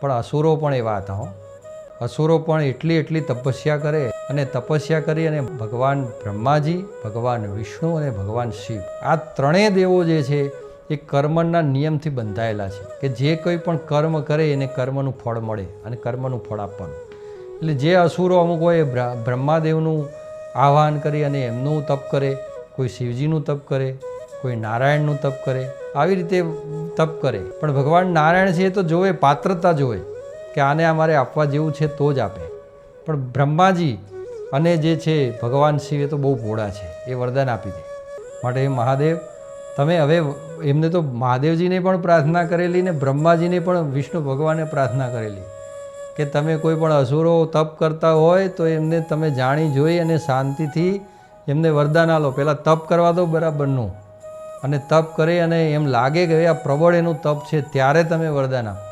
પણ અસુરો પણ એવા હતા હો. અસુરો પણ એટલી તપસ્યા કરે અને તપસ્યા કરી અને ભગવાન બ્રહ્માજી, ભગવાન વિષ્ણુ અને ભગવાન શિવ આ ત્રણેય દેવો જે છે એ કર્મના નિયમથી બંધાયેલા છે કે જે કોઈ પણ કર્મ કરે એને કર્મનું ફળ મળે અને કર્મનું ફળ આપવાનું. એટલે જે અસુરો અમુક હોય એ બ્રહ્માદેવનું આહ્વાન કરી અને એમનું તપ કરે, કોઈ શિવજીનું તપ કરે, કોઈ નારાયણનું તપ કરે, આવી રીતે તપ કરે. પણ ભગવાન નારાયણ છે એ તો જોવે, પાત્રતા જોવે કે આને અમારે આપવા જેવું છે તો જ આપે. પણ બ્રહ્માજી અને જે છે ભગવાન શિવ એ તો બહુ ભોળા છે, એ વરદાન આપી દે. માટે મહાદેવ તમે હવે એમને તો મહાદેવજીને પણ પ્રાર્થના કરેલી ને બ્રહ્માજીને પણ વિષ્ણુ ભગવાને પ્રાર્થના કરેલી કે તમે કોઈ પણ અસુરો તપ કરતા હોય તો એમને તમે જાણી જોઈ અને શાંતિથી એમને વરદાન આલો. પહેલાં તપ કરવા દો બરાબરનું, અને તપ કરે અને એમ લાગે કે આ પ્રબળ એનું તપ છે ત્યારે તમે વરદાન આપો.